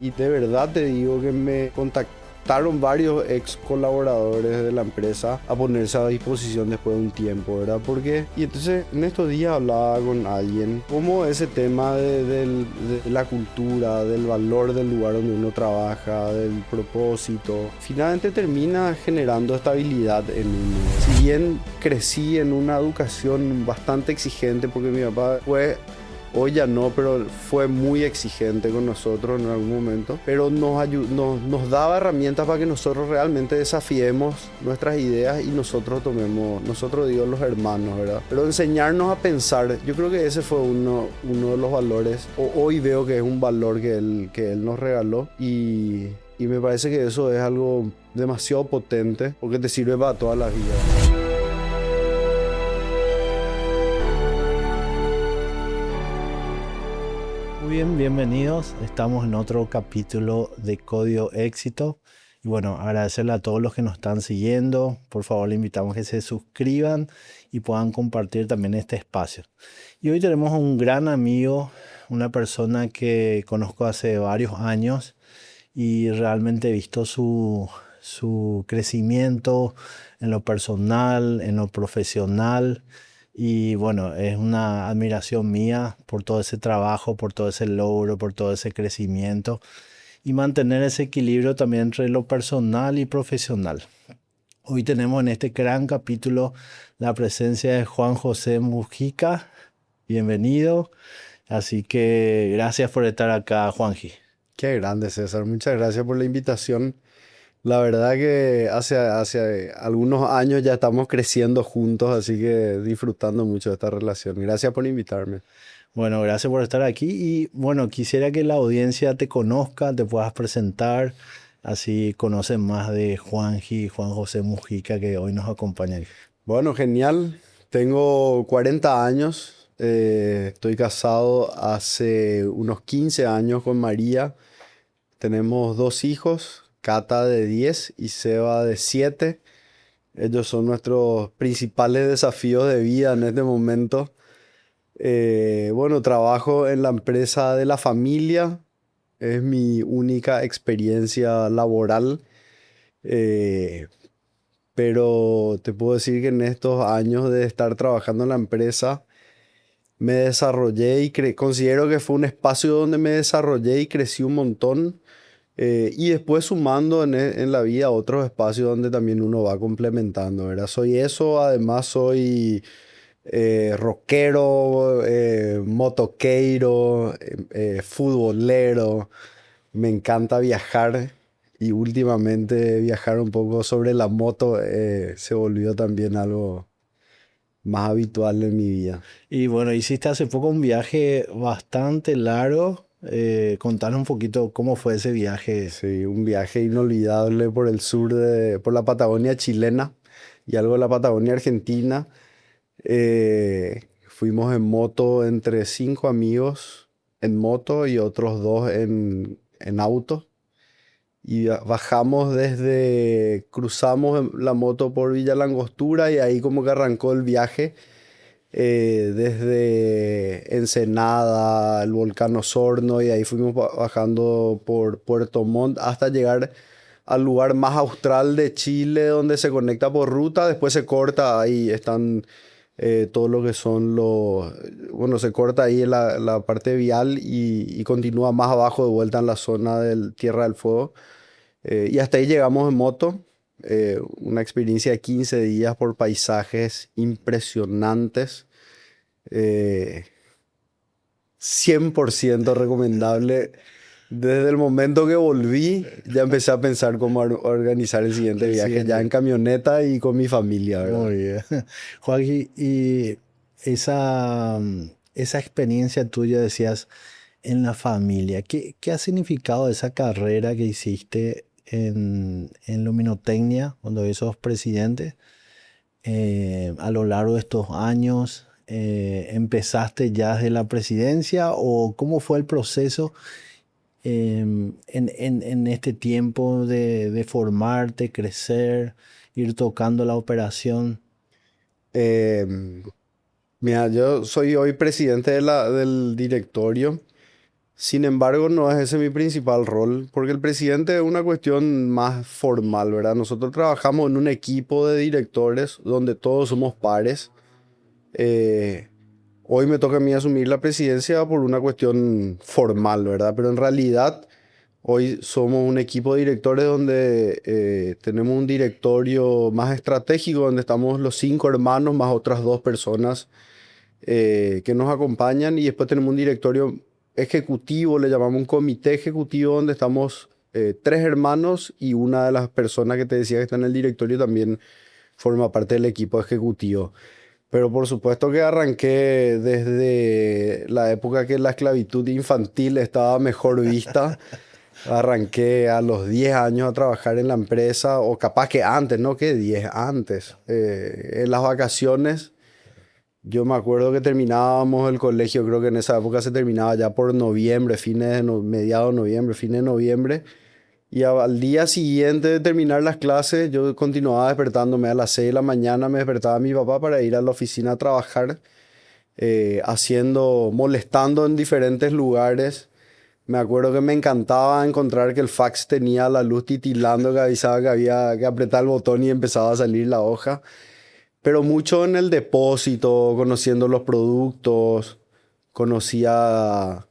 Y de verdad te digo que me contactaron varios ex colaboradores de la empresa a ponerse a disposición después de un tiempo, ¿verdad? Y entonces en estos días hablaba con alguien como ese tema de la cultura, del valor del lugar donde uno trabaja, del propósito, finalmente termina generando estabilidad en uno. Si bien crecí en una educación bastante exigente, porque mi papá fue... Hoy ya no, pero fue muy exigente con nosotros en algún momento. Pero nos daba herramientas para que nosotros realmente desafiemos nuestras ideas y nosotros tomemos, nosotros digo los hermanos, ¿verdad? Pero enseñarnos a pensar, yo creo que ese fue uno de los valores, o hoy veo que es un valor que él nos regaló y me parece que eso es algo demasiado potente porque te sirve para toda la vida. Muy bien, bienvenidos. Estamos en otro capítulo de Código Éxito. Y bueno, agradecerle a todos los que nos están siguiendo. Por favor, le invitamos a que se suscriban y puedan compartir también este espacio. Y hoy tenemos a un gran amigo, una persona que conozco hace varios años y realmente he visto su crecimiento en lo personal, en lo profesional. Y bueno, es una admiración mía por todo ese trabajo, por todo ese logro, por todo ese crecimiento y mantener ese equilibrio también entre lo personal y profesional. Hoy tenemos en este gran capítulo la presencia de Juan José Mujica. Bienvenido. Así que gracias por estar acá, Juanji. Qué grande, César. Muchas gracias por la invitación. La verdad que hace algunos años ya estamos creciendo juntos, así que disfrutando mucho de esta relación. Gracias por invitarme. Bueno, gracias por estar aquí y bueno, quisiera que la audiencia te conozca, te puedas presentar, así conocen más de Juanji, Juan José Mujica, que hoy nos acompaña. Bueno, genial. Tengo 40 años. Estoy casado hace unos 15 años con María. Tenemos dos hijos, Cata de 10 y Seba de 7. Ellos son nuestros principales desafíos de vida en este momento. Bueno, trabajo en la empresa de la familia. Es mi única experiencia laboral. Eh, pero te puedo decir que en estos años de estar trabajando en la empresa me desarrollé y considero que fue un espacio donde me desarrollé y crecí un montón. Y después sumando en la vida otros espacios donde también uno va complementando, ¿verdad? Soy eso, además soy rockero, motoqueiro, futbolero. Me encanta viajar y últimamente viajar un poco sobre la moto se volvió también algo más habitual en mi vida. Y bueno, hiciste hace poco un viaje bastante largo. Contanos un poquito cómo fue ese viaje. Sí, un viaje inolvidable por el sur por la Patagonia chilena y algo de la Patagonia argentina. Fuimos en moto entre 5 amigos en moto y otros dos en auto. Y bajamos cruzamos la moto por Villa Langostura y ahí como que arrancó el viaje desde Ensenada, el volcán Osorno y ahí fuimos bajando por Puerto Montt hasta llegar al lugar más austral de Chile donde se conecta por ruta, después se corta, ahí están todo lo que son bueno, se corta ahí la parte vial y continúa más abajo de vuelta en la zona del Tierra del Fuego. Y hasta ahí llegamos en moto. Una experiencia de 15 días por paisajes impresionantes. Eh, 100% recomendable. Desde el momento que volví, ya empecé a pensar cómo organizar el siguiente El viaje, ya en siguiente. camioneta y con mi familia, ¿verdad? Muy bien. Joaquín, y esa experiencia tuya, decías, en la familia, ¿qué ha significado esa carrera que hiciste en luminotecnia cuando sos presidente? A lo largo de estos años, ¿empezaste ya desde la presidencia o cómo fue el proceso en este tiempo de formarte, crecer, ir tocando la operación? Eh, Mira, yo soy hoy presidente del directorio. Sin embargo, no es ese mi principal rol, porque el presidente es una cuestión más formal, ¿verdad? Nosotros trabajamos en un equipo de directores donde todos somos pares. Eh, Hoy me toca a mí asumir la presidencia por una cuestión formal, ¿verdad? Pero en realidad hoy somos un equipo de directores donde tenemos un directorio más estratégico, donde estamos los 5 hermanos más otras 2 personas que nos acompañan, y después tenemos un directorio ejecutivo, le llamamos un comité ejecutivo, donde estamos 3 hermanos, y una de las personas que te decía que está en el directorio también forma parte del equipo ejecutivo. Pero por supuesto que arranqué desde la época que la esclavitud infantil estaba mejor vista. Arranqué a los 10 años a trabajar en la empresa, o capaz que antes, ¿no? Que 10 antes. En las vacaciones, yo me acuerdo que terminábamos el colegio, creo que en esa época se terminaba ya por noviembre, mediados de noviembre, fines de noviembre. Y al día siguiente de terminar las clases, yo continuaba despertándome a las 6 de la mañana, me despertaba mi papá para ir a la oficina a trabajar, molestando en diferentes lugares. Me acuerdo que me encantaba encontrar que el fax tenía la luz titilando, que avisaba que había que apretar el botón y empezaba a salir la hoja. Pero mucho en el depósito, conociendo los productos, conocía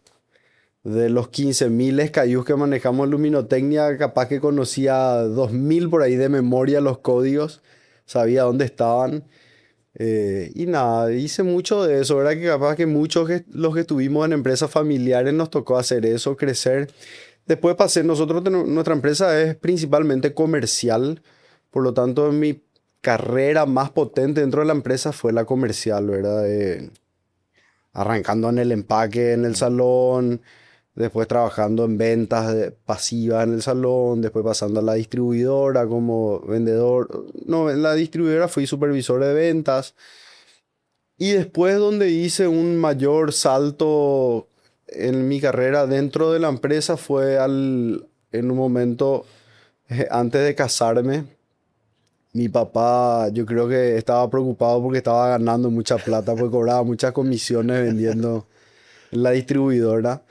de los 15.000 SKUs que manejamos en Luminotecnia, capaz que conocía 2.000 por ahí de memoria los códigos, sabía dónde estaban. Y nada, hice mucho de eso, ¿verdad? Que capaz que muchos los que estuvimos en empresas familiares nos tocó hacer eso, crecer. Después pasé, nuestra empresa es principalmente comercial, por lo tanto mi carrera más potente dentro de la empresa fue la comercial, ¿verdad? Arrancando en el empaque, en el salón, después trabajando en ventas pasivas en el salón, después pasando a la distribuidora como vendedor. No, en la distribuidora fui supervisor de ventas. Y después donde hice un mayor salto en mi carrera dentro de la empresa fue en un momento antes de casarme. Mi papá, yo creo que estaba preocupado porque estaba ganando mucha plata, porque cobraba muchas comisiones vendiendo en la distribuidora.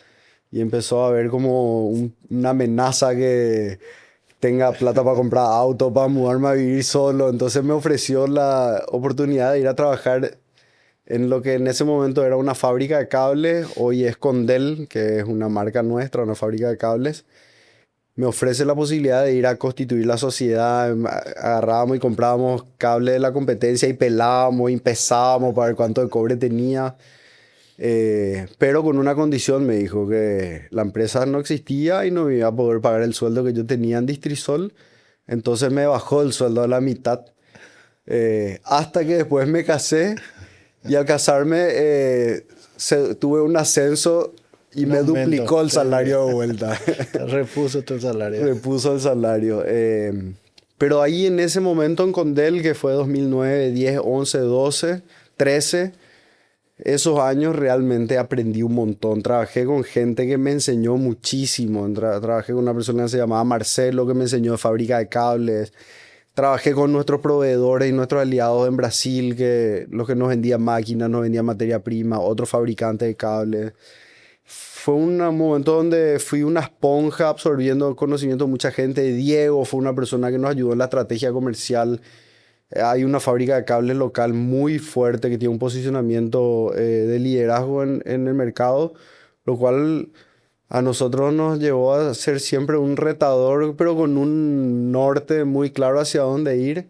Y empezó a ver como una amenaza que tenga plata para comprar auto, para mudarme a vivir solo. Entonces me ofreció la oportunidad de ir a trabajar en lo que en ese momento era una fábrica de cables. Hoy es Condel, que es una marca nuestra, una fábrica de cables. Me ofrece la posibilidad de ir a constituir la sociedad. Agarrábamos y comprábamos cable de la competencia y pelábamos y pesábamos para ver cuánto de cobre tenía. Pero con una condición, me dijo, que la empresa no existía y no me iba a poder pagar el sueldo que yo tenía en Distrisol. Entonces me bajó el sueldo a la mitad. Hasta que después me casé, y al casarme tuve un ascenso y me duplicó el salario de vuelta. Repuso tu salario. Repuso el salario. Pero ahí en ese momento en Condel, que fue 2009, 10, 11, 12, 13, esos años realmente aprendí un montón. Trabajé con gente que me enseñó muchísimo. Trabajé con una persona que se llamaba Marcelo, que me enseñó de fábrica de cables. Trabajé con nuestros proveedores y nuestros aliados en Brasil, que los que nos vendían máquinas, nos vendían materia prima, otros fabricantes de cables. Fue un momento donde fui una esponja absorbiendo conocimiento de mucha gente. Diego fue una persona que nos ayudó en la estrategia comercial. Hay una fábrica de cables local muy fuerte que tiene un posicionamiento de liderazgo en el mercado, lo cual a nosotros nos llevó a ser siempre un retador, pero con un norte muy claro hacia dónde ir.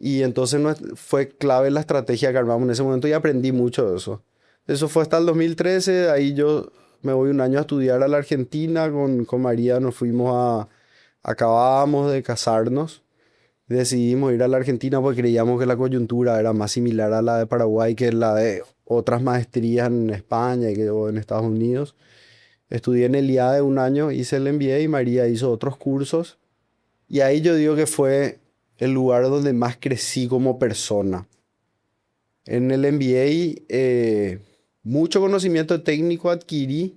Y entonces fue clave la estrategia que armamos en ese momento, y aprendí mucho de eso. Eso fue hasta el 2013. Ahí yo me voy un año a estudiar a la Argentina. Con María nos acabábamos de casarnos. Decidimos ir a la Argentina porque creíamos que la coyuntura era más similar a la de Paraguay que la de otras maestrías en España o en Estados Unidos. Estudié en el IADE un año, hice el MBA, y María hizo otros cursos. Y ahí yo digo que fue el lugar donde más crecí como persona. En el MBA, mucho conocimiento técnico adquirí,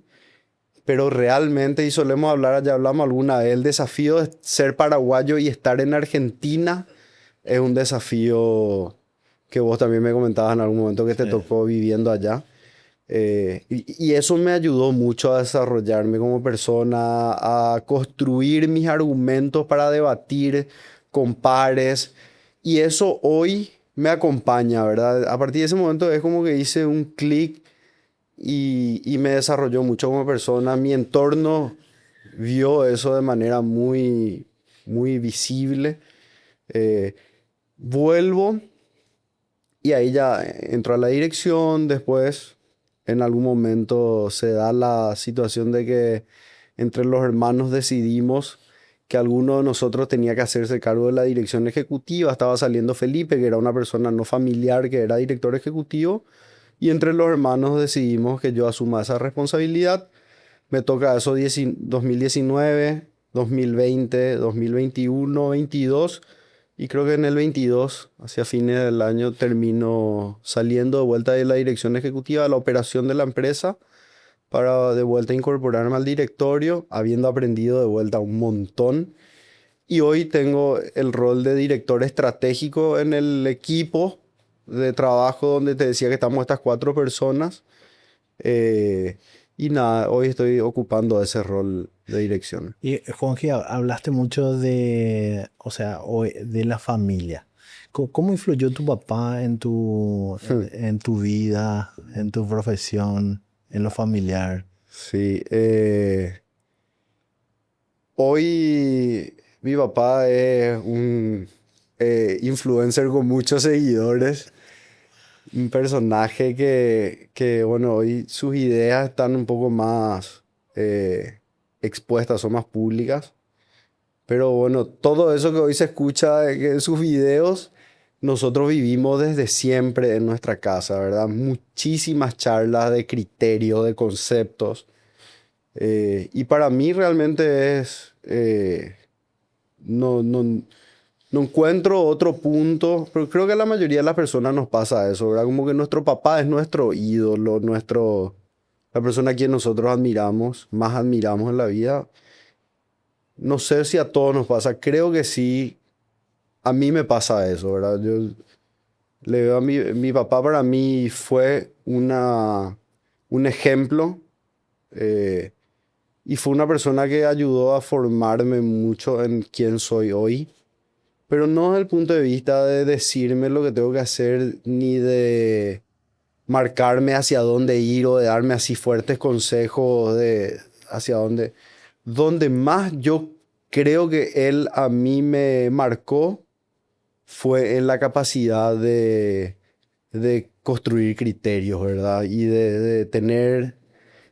pero realmente, y solemos hablar, ya hablamos alguna vez, el desafío de ser paraguayo y estar en Argentina es un desafío que vos también me comentabas en algún momento que te tocó viviendo allá. Y eso me ayudó mucho a desarrollarme como persona, a construir mis argumentos para debatir con pares. Y eso hoy me acompaña, ¿verdad? A partir de ese momento es como que hice un clic y me desarrolló mucho como persona. Mi entorno vio eso de manera muy, muy visible. Eh, Vuelvo y ahí ya entro a la dirección. Después, en algún momento, se da la situación de que entre los hermanos decidimos que alguno de nosotros tenía que hacerse cargo de la dirección ejecutiva. Estaba saliendo Felipe, que era una persona no familiar, que era director ejecutivo. Y entre los hermanos decidimos que yo asuma esa responsabilidad. Me toca eso 2019, 2020, 2021, 22. Y creo que en el 22, hacia fines del año, termino saliendo de vuelta de la dirección ejecutiva de la operación de la empresa para de vuelta incorporarme al directorio, habiendo aprendido de vuelta un montón. Y hoy tengo el rol de director estratégico en el equipo de trabajo donde te decía que estamos estas 4 personas. Eh, y nada, hoy estoy ocupando ese rol de dirección. Y Juanji, hablaste mucho de, o sea, de la familia. ¿Cómo influyó tu papá en tu vida, en tu profesión, en lo familiar? Sí, hoy mi papá es un influencer con muchos seguidores, un personaje bueno, hoy sus ideas están un poco más expuestas, son más públicas. Pero bueno, todo eso que hoy se escucha en sus videos, nosotros vivimos desde siempre en nuestra casa, ¿verdad? Muchísimas charlas de criterio, de conceptos. Y para mí realmente no, no encuentro otro punto, pero creo que a la mayoría de las personas nos pasa eso, ¿verdad? Como que nuestro papá es nuestro ídolo, la persona a quien nosotros admiramos, más admiramos en la vida. No sé si a todos nos pasa, creo que sí, a mí me pasa eso, ¿verdad? Yo le veo a mi papá, para mí fue un ejemplo, eh, y fue una persona que ayudó a formarme mucho en quién soy hoy, pero no desde el punto de vista de decirme lo que tengo que hacer, ni de marcarme hacia dónde ir o de darme así fuertes consejos de hacia dónde. Donde más yo creo que él a mí me marcó fue en la capacidad de construir criterios, ¿verdad? Y de tener,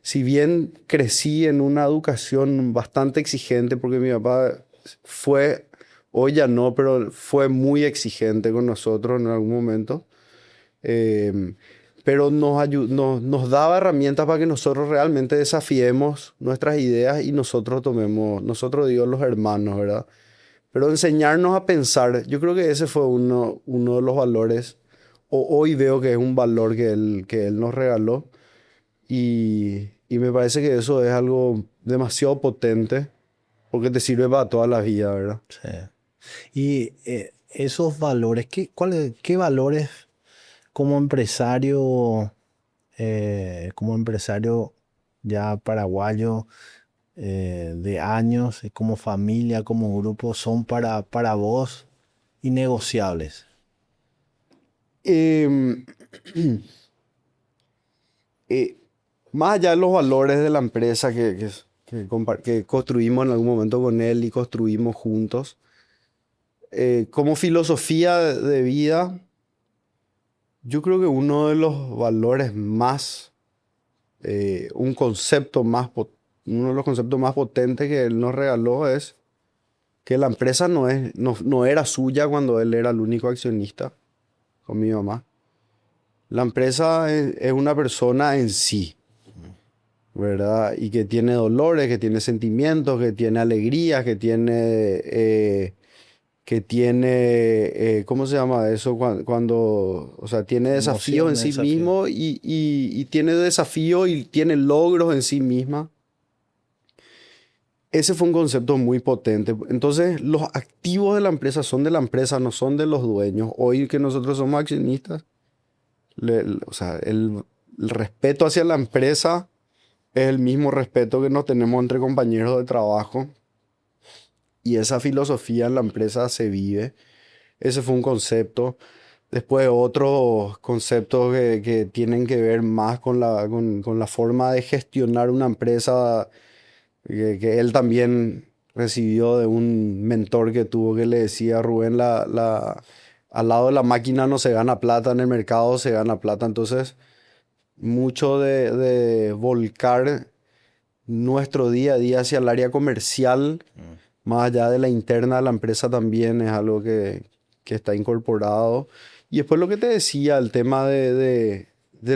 si bien crecí en una educación bastante exigente, porque mi papá fue, hoy ya no, pero fue muy exigente con nosotros en algún momento. eh, pero nos daba herramientas para que nosotros realmente desafiemos nuestras ideas y nosotros tomemos, nosotros digo los hermanos, ¿verdad? Pero enseñarnos a pensar, yo creo que ese fue uno de los valores, o hoy veo que es un valor que él nos regaló, y me parece que eso es algo demasiado potente, porque te sirve para toda la vida, ¿verdad? Sí. Y esos valores, ¿qué valores como empresario ya paraguayo de años, como familia, como grupo, son para vos innegociables? Em, eh, Más allá de los valores de la empresa que construimos en algún momento con él y construimos juntos, como filosofía de vida, yo creo que uno de los valores más, un concepto más, uno de los conceptos más potentes que él nos regaló es que la empresa no era suya cuando él era el único accionista con mi mamá. La empresa es una persona en sí, ¿verdad? Y que tiene dolores, que tiene sentimientos, que tiene alegrías, ¿cómo se llama eso? O sea, tiene desafíos en Emociones, sí desafíos. mismo y tiene desafíos y tiene logros en sí misma. Ese fue un concepto muy potente. Entonces, los activos de la empresa son de la empresa, no son de los dueños. Hoy que nosotros somos accionistas, o sea, el respeto hacia la empresa es el mismo respeto que nos tenemos entre compañeros de trabajo y esa filosofía en la empresa se vive. Ese fue un concepto. Después otros conceptos que tienen que ver más con la forma de gestionar una empresa que él también recibió de un mentor que tuvo que le decía Rubén, al lado de la máquina no se gana plata, en el mercado se gana plata. Entonces, mucho de volcar nuestro día a día hacia el área comercial, más allá de la interna de la empresa también es algo que está incorporado. Y después lo que te decía, el tema del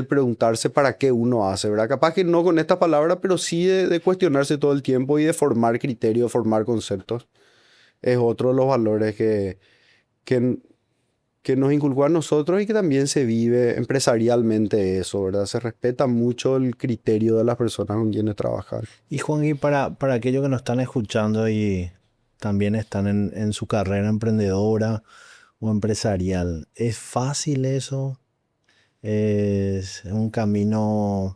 preguntarse para qué uno hace, ¿verdad? Capaz que no con esta palabra, pero sí de cuestionarse todo el tiempo y de formar criterios, formar conceptos. Es otro de los valores que, que nos inculcó a nosotros y que también se vive empresarialmente eso, ¿verdad? Se respeta mucho el criterio de las personas con quienes trabajar. Y Juan, y para aquellos que nos están escuchando y también están en su carrera emprendedora o empresarial, ¿es fácil eso? ¿Es un camino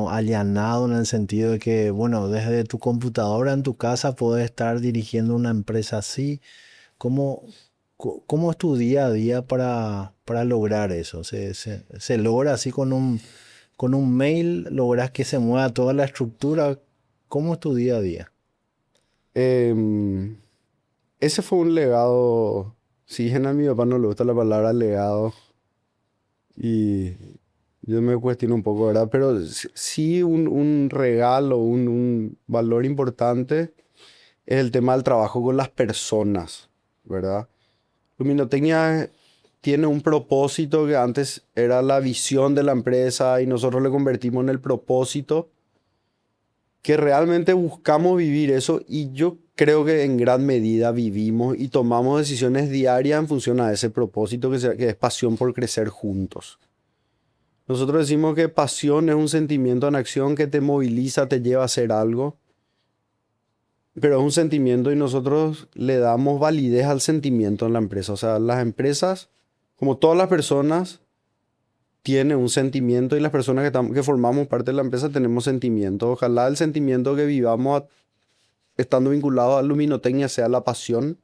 allanado en el sentido de que, bueno, desde tu computadora en tu casa puedes estar dirigiendo una empresa así? ¿Cómo, cómo es tu día a día para lograr eso? ¿Se logra así con un mail? ¿Logras que se mueva toda la estructura? ¿Cómo es tu día a día? Em, Ese fue un legado, sí, a mi papá no le gusta la palabra legado y yo me cuestiono un poco, ¿verdad? Pero sí un regalo, un valor importante es el tema del trabajo con las personas, ¿verdad? Luminotecnia tiene un propósito que antes era la visión de la empresa y nosotros le convertimos en el propósito que realmente buscamos vivir eso y yo creo que en gran medida vivimos y tomamos decisiones diarias en función a ese propósito que es pasión por crecer juntos. Nosotros decimos que pasión es un sentimiento en acción que te moviliza, te lleva a hacer algo, pero es un sentimiento y nosotros le damos validez al sentimiento en la empresa. O sea, las empresas, como todas las personas, tienen un sentimiento y las personas que formamos parte de la empresa tenemos sentimientos. Ojalá el sentimiento que vivamos estando vinculados a luminotecnia sea la pasión.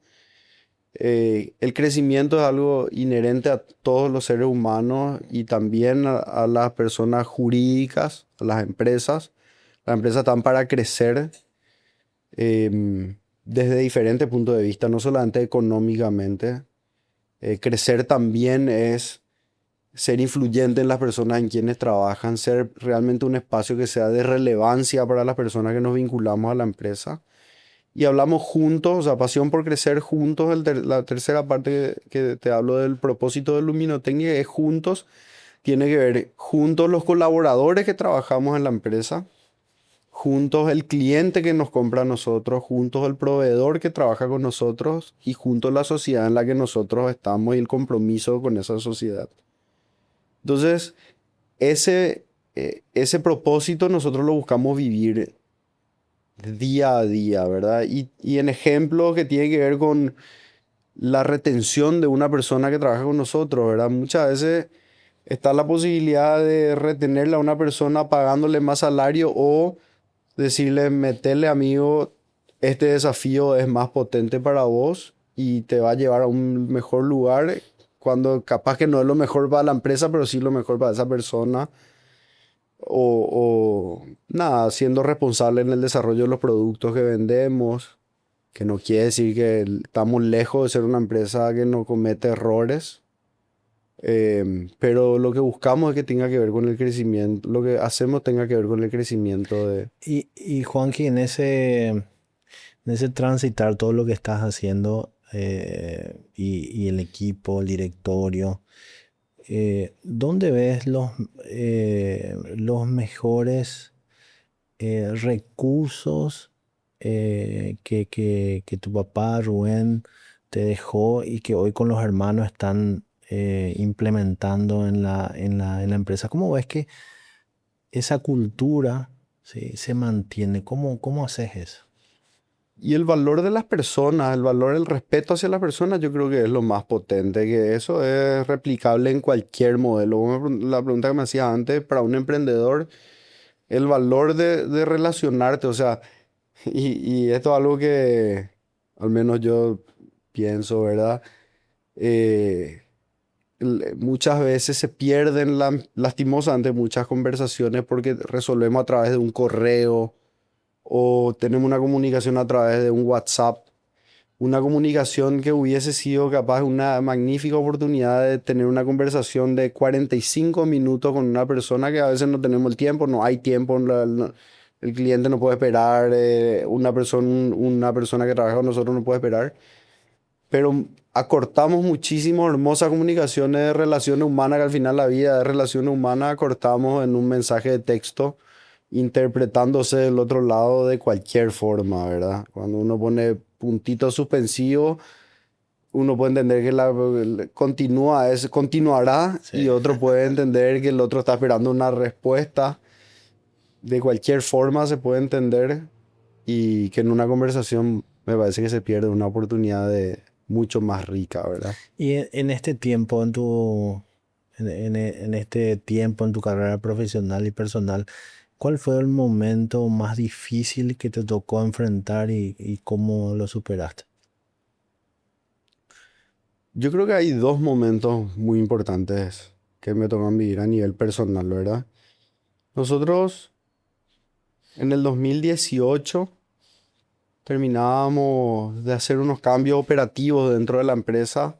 El crecimiento es algo inherente a todos los seres humanos y también a las personas jurídicas, a las empresas. Las empresas están para crecer desde diferentes puntos de vista, no solamente económicamente. Crecer también es ser influyente en las personas en quienes trabajan, ser realmente un espacio que sea de relevancia para las personas que nos vinculamos a la empresa. Y hablamos juntos, o sea, pasión por crecer juntos. La tercera parte que te hablo del propósito de Luminotecnia es juntos. Tiene que ver juntos los colaboradores que trabajamos en la empresa, juntos el cliente que nos compra a nosotros, juntos el proveedor que trabaja con nosotros y juntos la sociedad en la que nosotros estamos y el compromiso con esa sociedad. Entonces, ese propósito nosotros lo buscamos vivir día a día, ¿verdad? Y en ejemplos que tienen que ver con la retención de una persona que trabaja con nosotros, ¿verdad? Muchas veces está la posibilidad de retenerle a una persona pagándole más salario o decirle, metele amigo, este desafío es más potente para vos y te va a llevar a un mejor lugar cuando capaz que no es lo mejor para la empresa, pero sí lo mejor para esa persona o nada, siendo responsable en el desarrollo de los productos que vendemos, que no quiere decir que estamos lejos de ser una empresa que no comete errores, pero lo que buscamos es que tenga que ver con el crecimiento, lo que hacemos tenga que ver con el crecimiento de... Y Juanqui, en ese transitar todo lo que estás haciendo y el equipo, el directorio, ¿dónde ves los mejores recursos que tu papá Rubén te dejó y que hoy con los hermanos están implementando en la empresa? ¿Cómo ves que esa cultura, ¿sí?, se mantiene? ¿Cómo haces eso? Y el valor de las personas, el valor del respeto hacia las personas, yo creo que es lo más potente, que eso es replicable en cualquier modelo. La pregunta que me hacías antes, para un emprendedor, el valor de relacionarte, o sea, y esto es algo que al menos yo pienso, ¿verdad? Eh, Muchas veces se pierden lastimosamente muchas conversaciones porque resolvemos a través de un correo o tenemos una comunicación a través de un WhatsApp, una comunicación que hubiese sido capaz una magnífica oportunidad de tener una conversación de 45 minutos con una persona que a veces no tenemos el tiempo, no hay tiempo, el cliente no puede esperar, una persona que trabaja con nosotros no puede esperar, pero acortamos muchísimo hermosas comunicaciones de relaciones humanas que al final la vida de relaciones humanas acortamos en un mensaje de texto interpretándose del otro lado de cualquier forma, ¿verdad? Cuando uno pone puntitos suspensivos, uno puede entender que continuará Sí. y otro puede entender que el otro está esperando una respuesta. De cualquier forma se puede entender y que en una conversación me parece que se pierde una oportunidad de mucho más rica, ¿verdad? Y en este tiempo, en este tiempo en tu carrera profesional y personal, ¿cuál fue el momento más difícil que te tocó enfrentar y cómo lo superaste? Yo creo que hay dos momentos muy importantes que me tocan vivir a nivel personal, ¿verdad? Nosotros en el 2018 terminábamos de hacer unos cambios operativos dentro de la empresa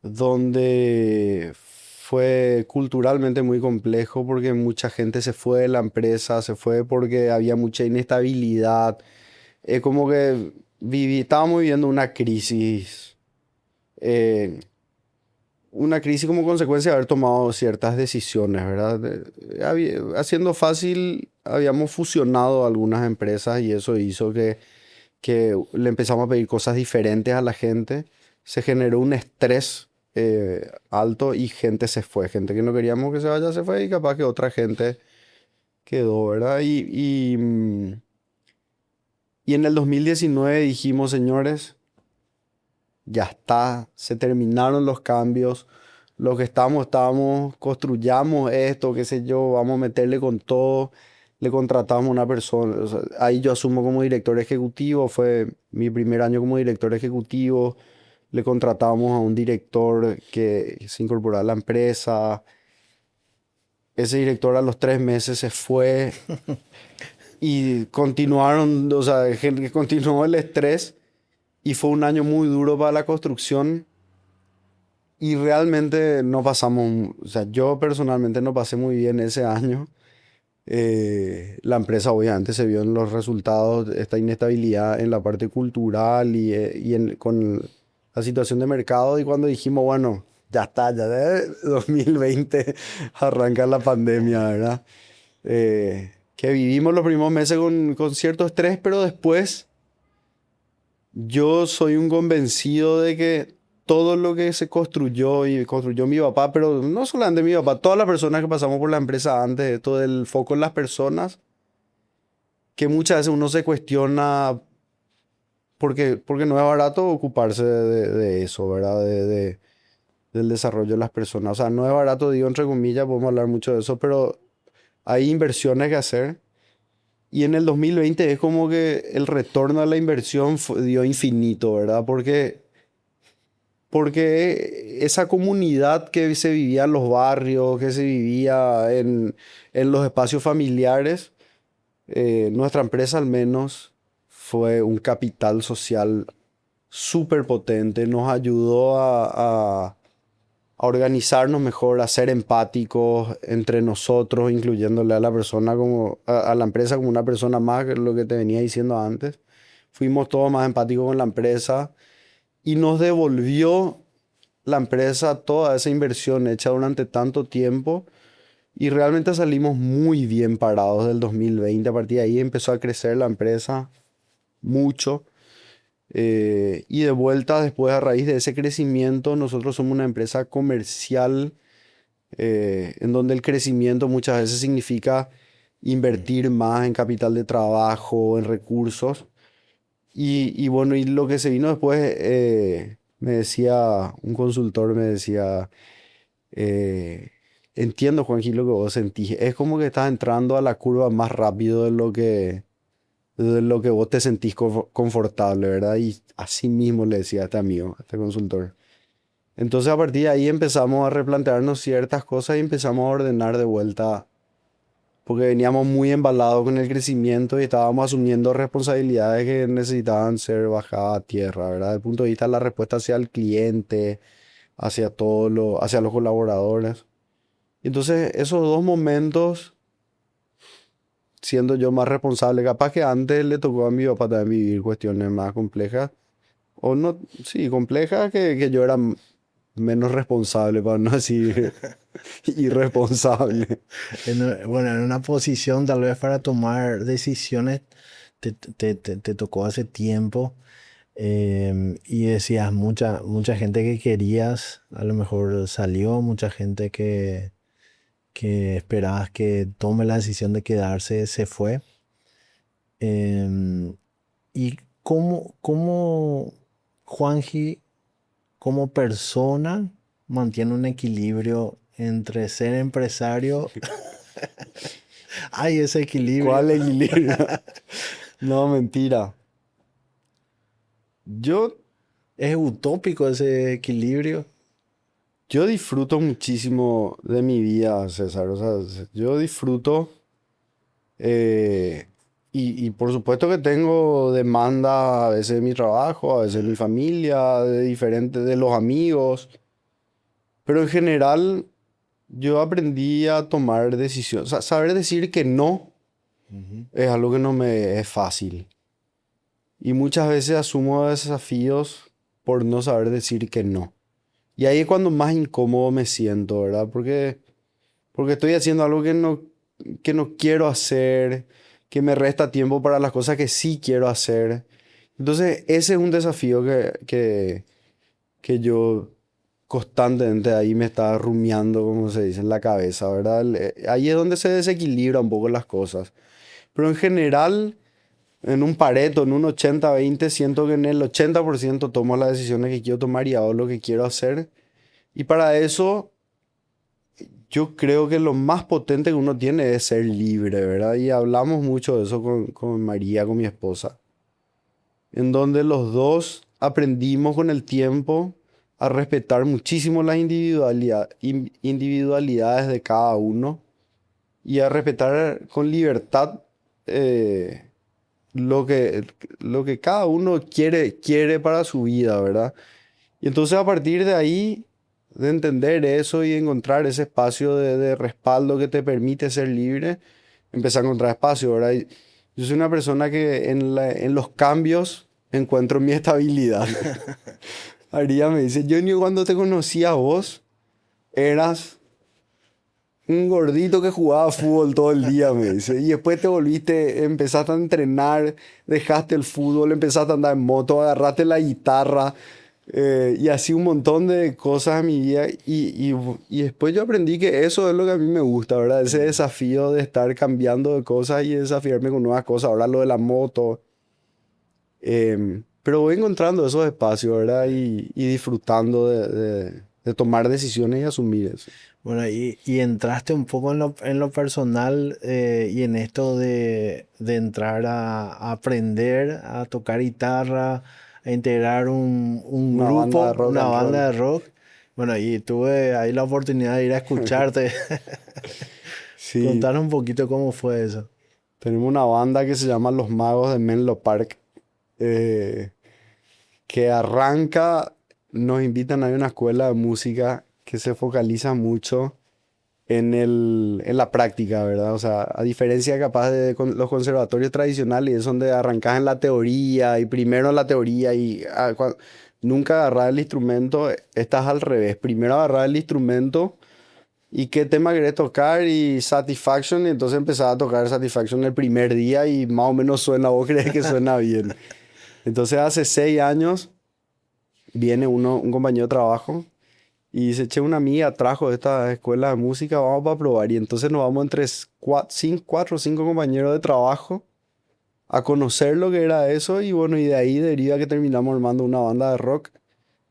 donde fue culturalmente muy complejo porque mucha gente se fue de la empresa, se fue porque había mucha inestabilidad. Es como que estábamos viviendo eh, una crisis como consecuencia de haber tomado ciertas decisiones, ¿verdad? Haciendo fácil, habíamos fusionado algunas empresas y eso hizo que le empezamos a pedir cosas diferentes a la gente. Se generó un estrés alto y gente se fue. Gente que no queríamos que se vaya se fue y capaz que otra gente quedó, ¿verdad? Y en el 2019 dijimos, señores, ya está, se terminaron los cambios. Lo que estábamos, construyamos esto, qué sé yo, vamos a meterle con todo. Le contratamos a una persona. O sea, ahí yo asumo como director ejecutivo, fue mi primer año como director ejecutivo. Le contratamos a un director que se incorporó a la empresa. Ese director a los 3 meses se fue y continuaron, o sea, continuó el estrés y fue un año muy duro para la construcción. Y realmente no pasamos, o sea, yo personalmente no pasé muy bien ese año. La empresa obviamente se vio en los resultados, esta inestabilidad en la parte cultural con la situación de mercado. Y cuando dijimos, bueno, ya está, ya de 2020 arranca la pandemia, ¿verdad? Que vivimos los primeros meses con cierto estrés, pero después yo soy un convencido de que todo lo que se construyó y construyó mi papá, pero no solamente mi papá, todas las personas que pasamos por la empresa antes, esto del foco en las personas, que muchas veces uno se cuestiona porque no es barato ocuparse de eso, ¿verdad? Del desarrollo de las personas. O sea, no es barato, digo entre comillas, podemos hablar mucho de eso, pero hay inversiones que hacer. Y en el 2020 es como que el retorno a la inversión dio infinito, ¿verdad? Porque esa comunidad que se vivía en los barrios, que se vivía en los espacios familiares, nuestra empresa al menos fue un capital social súper potente, nos ayudó a organizarnos mejor, a ser empáticos entre nosotros, incluyéndole a la persona a la empresa como una persona más, que es lo que te venía diciendo antes. Fuimos todos más empáticos con la empresa y nos devolvió la empresa toda esa inversión hecha durante tanto tiempo y realmente salimos muy bien parados del 2020. A partir de ahí empezó a crecer la empresa mucho. Y de vuelta, después a raíz de ese crecimiento, nosotros somos una empresa comercial en donde el crecimiento muchas veces significa invertir más en capital de trabajo, en recursos. Y bueno, y lo que se vino después, me decía, un consultor me decía, eh, entiendo, Juanji, lo que vos sentís. Es como que estás entrando a la curva más rápido de lo que vos te sentís confortable, ¿verdad? Y así mismo le decía a este amigo, a este consultor. Entonces a partir de ahí empezamos a replantearnos ciertas cosas y empezamos a ordenar de vuelta, porque veníamos muy embalados con el crecimiento y estábamos asumiendo responsabilidades que necesitaban ser bajadas a tierra, ¿verdad? Desde el punto de vista de la respuesta hacia el cliente, hacia los colaboradores. Entonces esos dos momentos, siendo yo más responsable, capaz que antes le tocó a mi papá también vivir cuestiones más complejas, o no, sí, complejas que yo era menos responsable, para no decir irresponsable. Bueno, en una posición tal vez para tomar decisiones te tocó hace tiempo y decías mucha gente que querías, a lo mejor salió, mucha gente que esperabas que tome la decisión de quedarse, se fue. Em, ¿Y cómo Juanji, como persona, mantiene un equilibrio entre ser empresario? Hay ese equilibrio. ¿Cuál equilibrio? No, mentira. Yo, Es utópico ese equilibrio. yo disfruto muchísimo de mi vida, César. O sea, yo disfruto, eh, y por supuesto que tengo demanda a veces de mi trabajo, a veces de mi familia, de diferentes, de los amigos. Pero en general, yo aprendí a tomar decisiones. O sea, saber decir que no Ujú. es algo que no me es fácil. Y muchas veces asumo desafíos por no saber decir que no. Y ahí es cuando más incómodo me siento, ¿verdad? Porque estoy haciendo algo que no quiero hacer, que me resta tiempo para las cosas que sí quiero hacer. Entonces, ese es un desafío que yo constantemente ahí me está rumiando, como se dice, en la cabeza, ¿verdad? Ahí es donde se desequilibra un poco las cosas. Pero en general, en un Pareto, en un 80-20, siento que en el 80% tomo las decisiones que quiero tomar y hago lo que quiero hacer. Y para eso, yo creo que lo más potente que uno tiene es ser libre, ¿verdad? Y hablamos mucho de eso con María, con mi esposa, en donde los dos aprendimos con el tiempo a respetar muchísimo las individualidades de cada uno y a respetar con libertad, eh, lo que, lo que cada uno quiere para su vida, ¿verdad? Y entonces a partir de ahí, de entender eso y encontrar ese espacio de respaldo que te permite ser libre, empecé a encontrar espacio, ¿verdad? Y yo soy una persona que en los cambios encuentro mi estabilidad. María me dice, yo ni cuando te conocí a vos, eras un gordito que jugaba fútbol todo el día, me dice. Y después te volviste, empezaste a entrenar, dejaste el fútbol, empezaste a andar en moto, agarraste la guitarra, y así un montón de cosas en mi vida. Y después yo aprendí que eso es lo que a mí me gusta, ¿verdad? Ese desafío de estar cambiando de cosas y desafiarme con nuevas cosas. Ahora lo de la moto. Pero voy encontrando esos espacios, ¿verdad? Y disfrutando de tomar decisiones y asumir eso. Bueno, y entraste un poco en lo personal y en esto de entrar a aprender a tocar guitarra, a integrar un Una banda de grupo, rock una and roll. banda de rock. Bueno, y tuve ahí la oportunidad de ir a escucharte. Sí, Contar un poquito cómo fue eso. tenemos una banda que se llama Los Magos de Menlo Park, eh, que arranca, nos invitan a una escuela de música que se focaliza mucho en la práctica, ¿verdad? O sea, a diferencia capaz de los conservatorios tradicionales, es donde arrancas en la teoría y primero en la teoría y nunca agarrar el instrumento, estás al revés. Primero agarrar el instrumento y qué tema querés tocar y Satisfaction, y entonces empezás a tocar Satisfaction el primer día y más o menos suena, vos crees que suena bien. Entonces hace 6 años viene un compañero de trabajo y dice, che, una amiga trajo de esta escuela de música, vamos para probar. Y entonces nos vamos entre 4 o 5 compañeros de trabajo a conocer lo que era eso y bueno, y de ahí deriva que terminamos armando una banda de rock.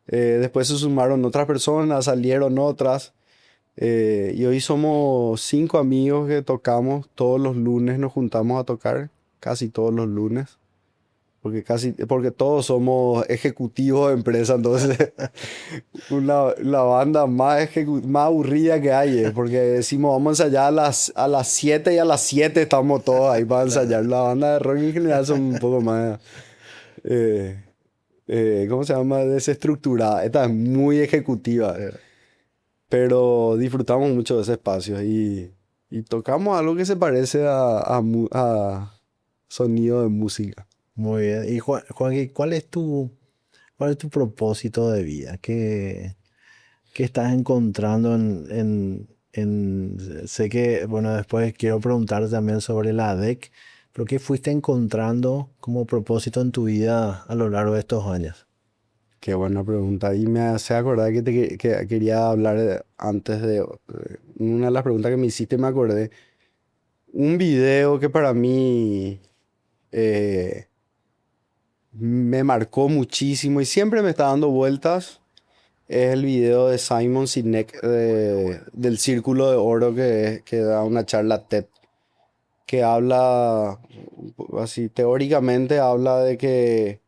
Después se sumaron otras personas, salieron otras. Y hoy somos 5 amigos que tocamos todos los lunes, nos juntamos a tocar, casi todos los lunes. Porque todos somos ejecutivos de empresa, entonces la banda más aburrida que hay, porque decimos vamos a ensayar a las 7 y a las 7 estamos todos ahí para ensayar. La banda de rock en general son un poco más, eh, ¿cómo se llama? Desestructurada. Esta es muy ejecutiva, pero disfrutamos mucho de ese espacio y tocamos algo que se parece a sonido de música. Muy bien. Y Juan, ¿cuál es tu propósito de vida? ¿Qué estás encontrando sé que, bueno, después quiero preguntarte también sobre la ADEC, pero ¿qué fuiste encontrando como propósito en tu vida a lo largo de estos años? Qué buena pregunta. Y me hace acordar que quería hablar antes de una de las preguntas que me hiciste, me acordé. Un video que para mí eh, me marcó muchísimo y siempre me está dando vueltas. Es el video de Simon Sinek del Círculo de Oro que da una charla TED. Que habla, así teóricamente, habla de que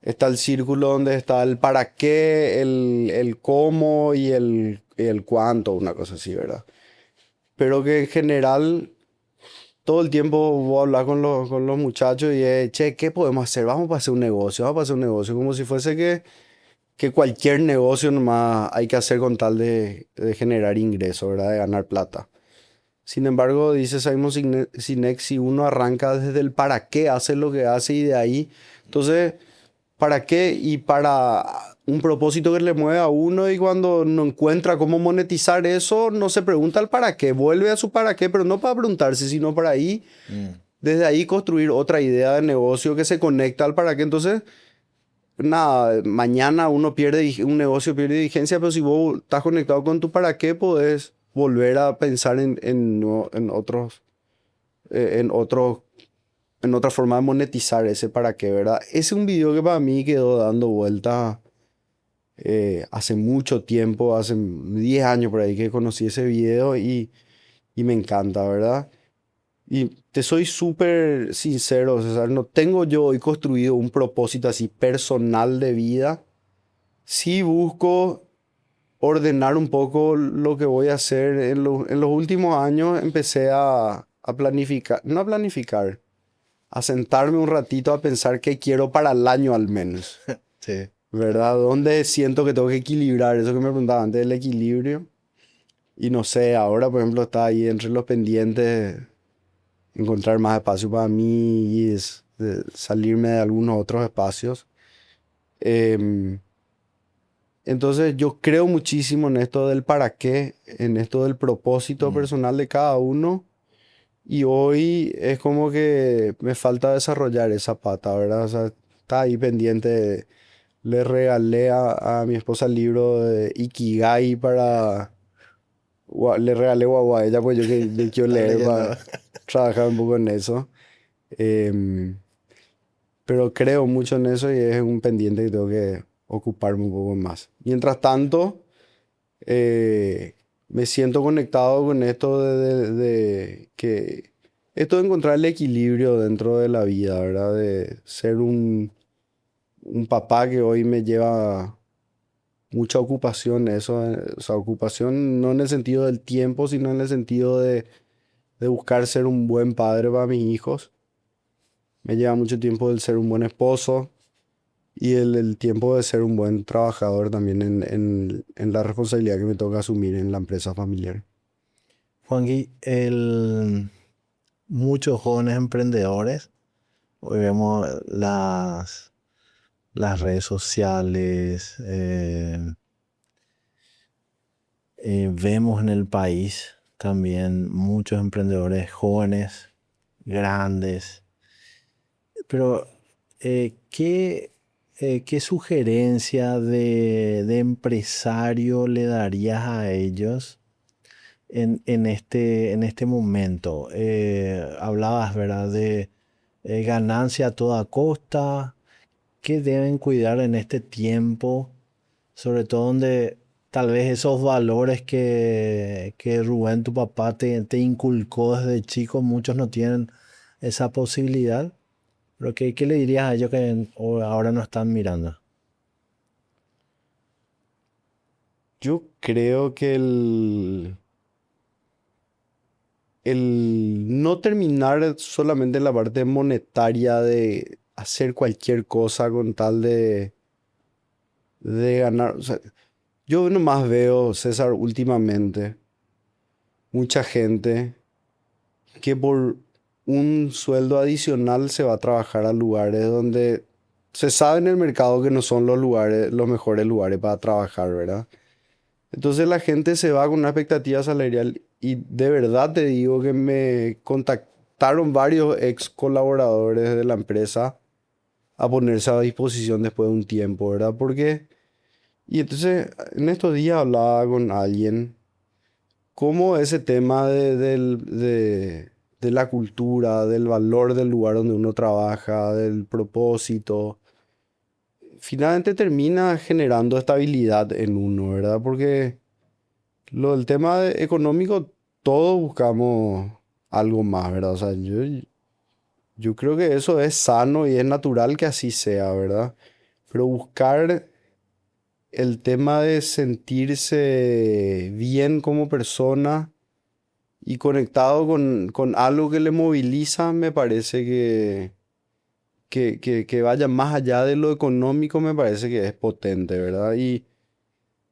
está el círculo donde está el para qué, el cómo y el cuánto, una cosa así, ¿verdad? Pero que en general todo el tiempo voy a hablar con los muchachos y es, che, ¿qué podemos hacer? Vamos a hacer un negocio, vamos a hacer un negocio, como si fuese que cualquier negocio nomás hay que hacer con tal de generar ingresos, ¿verdad? De ganar plata. Sin embargo, dice Simon Sinek, si uno arranca desde el para qué hace lo que hace y de ahí, entonces para qué y para un propósito que le mueve a uno y cuando no encuentra cómo monetizar eso, no se pregunta el para qué, vuelve a su para qué, pero no para preguntarse, sino para ahí, desde ahí construir otra idea de negocio que se conecta al para qué. Entonces, nada, mañana un negocio pierde vigencia, pero si vos estás conectado con tu para qué, podés volver a pensar en otros, en otros en otra forma de monetizar ese para qué, ¿verdad? Ese es un video que para mí quedó dando vuelta hace mucho tiempo, hace 10 años por ahí que conocí ese video y me encanta, ¿verdad? Y te soy súper sincero, César, no tengo yo hoy construido un propósito así personal de vida. Sí busco ordenar un poco lo que voy a hacer. En los últimos años empecé a planificar, no a planificar, a sentarme un ratito a pensar qué quiero para el año al menos, Sí. ¿verdad? ¿Dónde siento que tengo que equilibrar? Eso que me preguntaba antes del equilibrio. Y no sé, ahora por ejemplo está ahí entre los pendientes encontrar más espacio para mí y salirme de algunos otros espacios. Em, entonces yo creo muchísimo en esto del para qué, en esto del propósito Mm. personal de cada uno. Y hoy es como que me falta desarrollar esa pata, ¿verdad? O sea, está ahí pendiente. Le regalé a mi esposa el libro de Ikigai le regalé guagua a ella, pues yo quiero Estás leer leyendo. para trabajar un poco en eso. Em, pero creo mucho en eso y es un pendiente que tengo que ocuparme un poco más. Mientras tanto, eh, me siento conectado con esto de que esto de encontrar el equilibrio dentro de la vida, ¿verdad? De ser un papá que hoy me lleva mucha ocupación, eso, o sea, ocupación no en el sentido del tiempo, sino en el sentido de buscar ser un buen padre para mis hijos. Me lleva mucho tiempo el ser un buen esposo y el tiempo de ser un buen trabajador también en la responsabilidad que me toca asumir en la empresa familiar. Juanqui, muchos jóvenes emprendedores, hoy vemos las redes sociales, vemos en el país también muchos emprendedores jóvenes, grandes, pero ¿qué sugerencia de empresario le darías a ellos en este momento? Hablabas, ¿verdad? ganancia a toda costa. ¿Qué deben cuidar en este tiempo? Sobre todo donde tal vez esos valores que Rubén, tu papá, te inculcó desde chico, muchos no tienen esa posibilidad. Pero ¿qué le dirías a ellos que ahora no están mirando? Yo creo que el no terminar solamente en la parte monetaria de hacer cualquier cosa con tal de ganar. O sea, yo nomás veo, César, últimamente, mucha gente que por un sueldo adicional se va a trabajar a lugares donde se sabe en el mercado que no son los lugares, los mejores lugares para trabajar, ¿verdad? Entonces la gente se va con una expectativa salarial y de verdad te digo que me contactaron varios ex colaboradores de la empresa a ponerse a disposición después de un tiempo, ¿verdad? Y entonces en estos días hablaba con alguien cómo ese tema de la cultura, del valor del lugar donde uno trabaja, del propósito, finalmente termina generando estabilidad en uno, ¿verdad? Porque el tema económico, todos buscamos algo más, ¿verdad? O sea, yo creo que eso es sano y es natural que así sea, ¿verdad? Pero buscar el tema de sentirse bien como persona y conectado con algo que le moviliza, me parece que vaya más allá de lo económico, me parece que es potente, ¿verdad? Y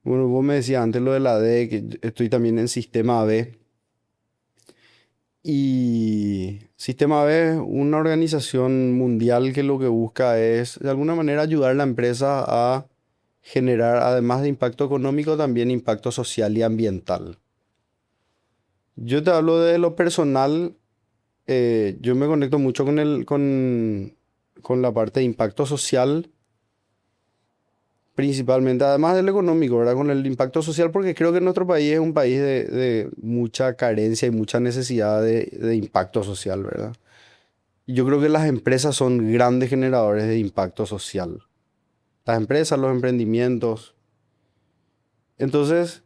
bueno, vos me decías antes lo de la D, que yo estoy también en Sistema B. Y Sistema B es una organización mundial que lo que busca es, de alguna manera, ayudar a la empresa a generar, además de impacto económico, también impacto social y ambiental. Yo te hablo de lo personal. Yo me conecto mucho con la parte de impacto social, principalmente, además del económico, ¿verdad? Con el impacto social, porque creo que nuestro país es un país de mucha carencia y mucha necesidad de impacto social, ¿verdad? Y yo creo que las empresas son grandes generadores de impacto social. Las empresas, los emprendimientos. Entonces,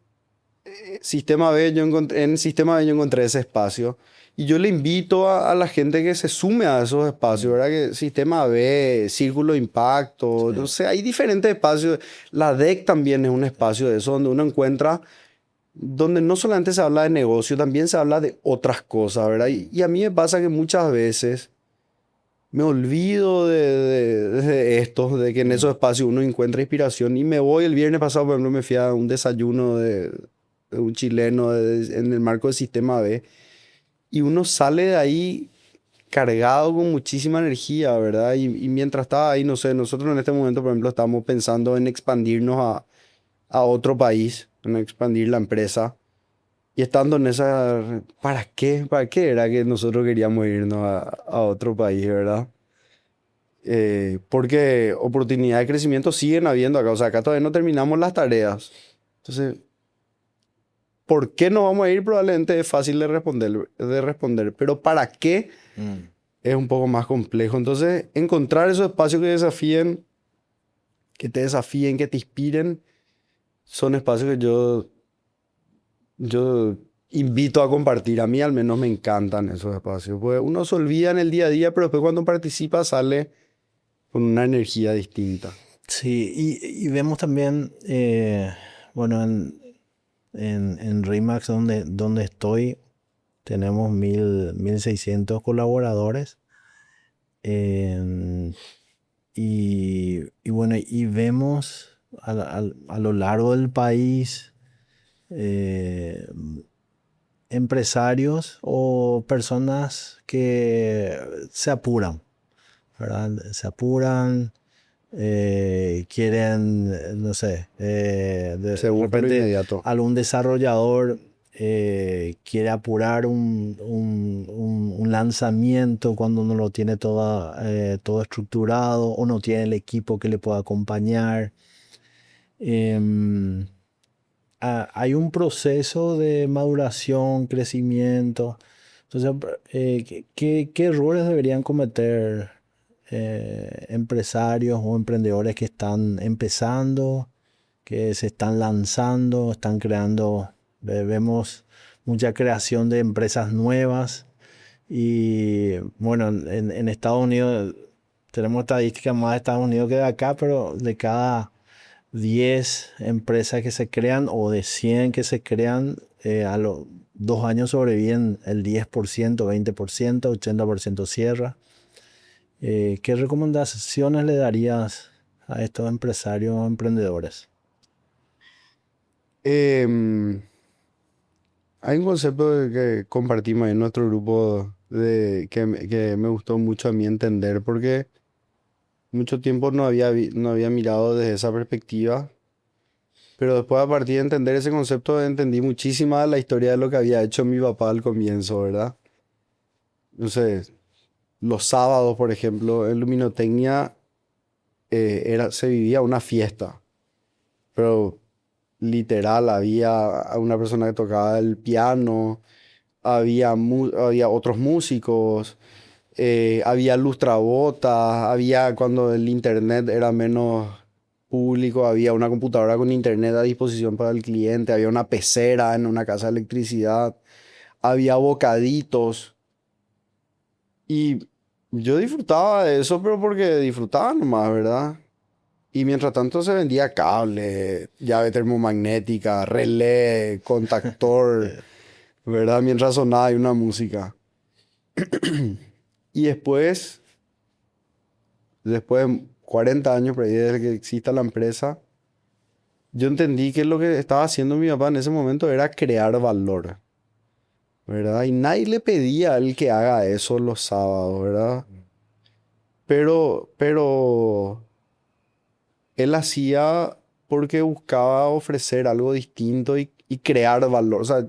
en Sistema B yo encontré ese espacio. Y yo le invito a la gente que se sume a esos espacios, Mm, ¿verdad? Que Sistema B, Círculo de Impacto, no sí. sé, hay diferentes espacios. La DEC también es un espacio de eso, donde uno encuentra, donde no solamente se habla de negocio, también se habla de otras cosas, ¿verdad? Y a mí me pasa que muchas veces me olvido de esto, de que en Mm. esos espacios uno encuentra inspiración y me voy. El viernes pasado, por ejemplo, me fui a un desayuno de un chileno en el marco del Sistema B y uno sale de ahí cargado con muchísima energía, ¿verdad? Y mientras estaba ahí, no sé, nosotros en este momento, por ejemplo, estamos pensando en expandirnos a otro país, en expandir la empresa. Y estando en esa, ¿para qué? ¿Para qué era que nosotros queríamos irnos a otro país, verdad? Porque oportunidad de crecimiento siguen habiendo acá. O sea, acá todavía no terminamos las tareas. Entonces, ¿por qué no vamos a ir? Probablemente es fácil de responder, pero ¿para qué? Mm. Es un poco más complejo. Entonces, encontrar esos espacios que desafíen, que te desafíen, que te inspiren, son espacios que yo invito a compartir. A mí al menos me encantan esos espacios. Pues uno se olvida en el día a día, pero después cuando participa sale con una energía distinta. Sí, y vemos también, bueno, en Remax, donde estoy, tenemos 1600 colaboradores. em, y bueno, y vemos a lo largo del país eh, empresarios o personas que se apuran, ¿verdad? Se apuran, quieren, no sé, Se de busca lo repente inmediato. algún desarrollador quiere apurar un lanzamiento cuando no lo tiene todo estructurado o no tiene el equipo que le pueda acompañar. Em, Hay un proceso de maduración, crecimiento, Entonces, ¿qué errores deberían cometer empresarios o emprendedores que están empezando, que se están lanzando, están creando? Vemos mucha creación de empresas nuevas y bueno, en Estados Unidos tenemos estadísticas más de Estados Unidos que de acá, pero de cada 10 empresas que se crean o de 100 que se crean, a los 2 años sobreviven el 10%, 20%, 80% cierra. ¿Qué recomendaciones le darías a estos empresarios o emprendedores? Em, Hay un concepto que compartimos en nuestro grupo que me gustó mucho a mí entender porque mucho tiempo no había mirado desde esa perspectiva, pero después a partir de entender ese concepto entendí muchísima la historia de lo que había hecho mi papá al comienzo, ¿verdad? Entonces, los sábados, por ejemplo, en Luminotecnia se vivía una fiesta, pero literal había una persona que tocaba el piano, había otros músicos, había lustrabotas, había cuando el internet era menos público, había una computadora con internet a disposición para el cliente, había una pecera en una casa de electricidad, había bocaditos y yo disfrutaba de eso, pero porque disfrutaba nomás, ¿verdad? Y mientras tanto se vendía cable, llave termomagnética, relé, contactor, ¿verdad? Mientras sonaba ahí una música. Y después de 40 años por ahí desde que exista la empresa, yo entendí que lo que estaba haciendo mi papá en ese momento era crear valor, ¿verdad? Y nadie le pedía a él que haga eso los sábados, ¿verdad? Pero él hacía porque buscaba ofrecer algo distinto y crear valor. O sea,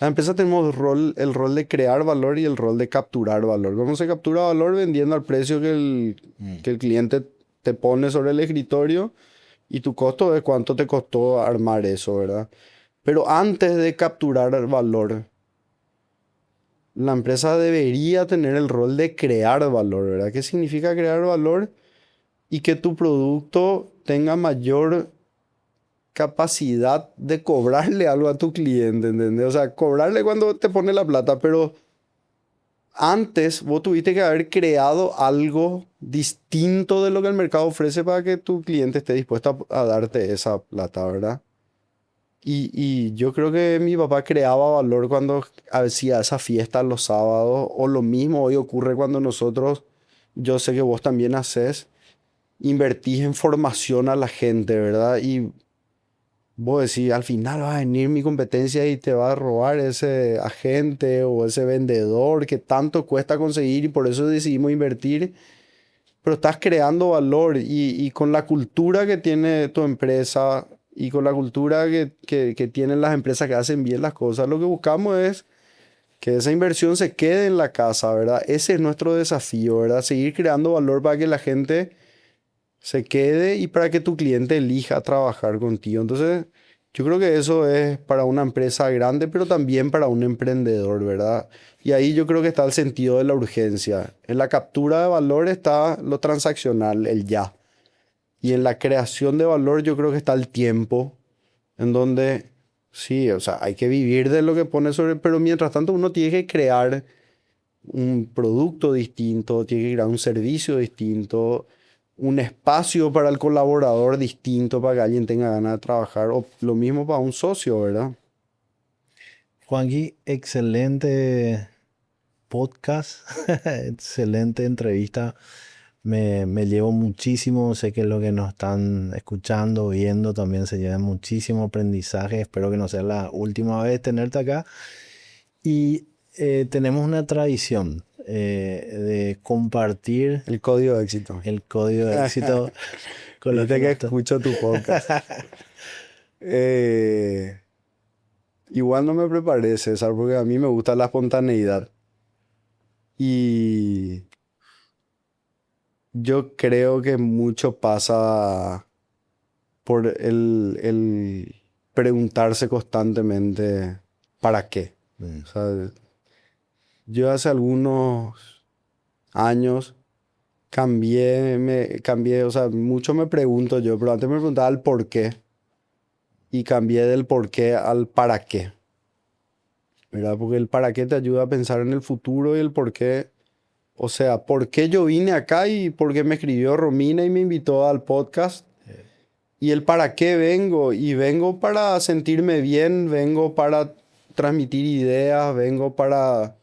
las empresas tenemos el rol de crear valor y el rol de capturar valor. ¿Cómo se captura valor? Vendiendo al precio que el cliente te pone sobre el escritorio y tu costo es cuánto te costó armar eso, ¿verdad? Pero antes de capturar el valor, la empresa debería tener el rol de crear valor, ¿verdad? ¿Qué significa crear valor? Y que tu producto tenga mayor capacidad de cobrarle algo a tu cliente, ¿entendés? O sea, cobrarle cuando te pone la plata, pero antes vos tuviste que haber creado algo distinto de lo que el mercado ofrece para que tu cliente esté dispuesto a darte esa plata, ¿verdad? Y yo creo que mi papá creaba valor cuando hacía esa fiesta los sábados, o lo mismo hoy ocurre cuando nosotros, yo sé que vos también haces, invertís en formación a la gente, ¿verdad? Y vos decís, al final va a venir mi competencia y te va a robar ese agente o ese vendedor que tanto cuesta conseguir y por eso decidimos invertir, pero estás creando valor y con la cultura que tiene tu empresa y con la cultura que tienen las empresas que hacen bien las cosas, lo que buscamos es que esa inversión se quede en la casa, ¿verdad? Ese es nuestro desafío, ¿verdad? Seguir creando valor para que la gente se quede y para que tu cliente elija trabajar contigo. Entonces, yo creo que eso es para una empresa grande, pero también para un emprendedor, ¿verdad? Y ahí yo creo que está el sentido de la urgencia. En la captura de valor está lo transaccional, el ya. Y en la creación de valor yo creo que está el tiempo, en donde sí, o sea, hay que vivir de lo que pone sobre, pero mientras tanto uno tiene que crear un producto distinto, tiene que crear un servicio distinto, un espacio para el colaborador distinto para que alguien tenga ganas de trabajar, o lo mismo para un socio, ¿verdad? Juanqui, excelente podcast, excelente entrevista. Me llevo muchísimo, sé que lo que nos están escuchando, viendo, también se lleva muchísimo aprendizaje. Espero que no sea la última vez tenerte acá. Y tenemos una tradición de compartir El código de éxito. el código de éxito con los que Viste que nos... escucho tu podcast. Eh, Igual no me preparé, César, porque a mí me gusta la espontaneidad. Y yo creo que mucho pasa por el preguntarse constantemente, ¿para qué? Mm. O sea, Yo hace algunos años cambié, o sea, mucho me pregunto yo, pero antes me preguntaba el por qué y cambié del por qué al para qué, ¿verdad? Porque el para qué te ayuda a pensar en el futuro y el por qué, o sea, por qué yo vine acá y por qué me escribió Romina y me invitó al podcast y el para qué vengo y vengo para sentirme bien, vengo para transmitir ideas, vengo para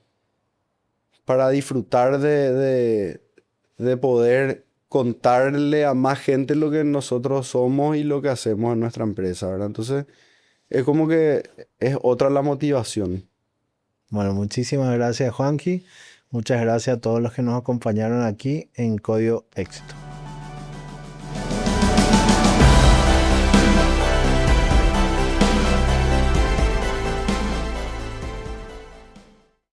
disfrutar de poder contarle a más gente lo que nosotros somos y lo que hacemos en nuestra empresa, ¿verdad? Entonces, es como que es otra la motivación. Bueno, muchísimas gracias, Juanqui. Muchas gracias a todos los que nos acompañaron aquí en Código Éxito.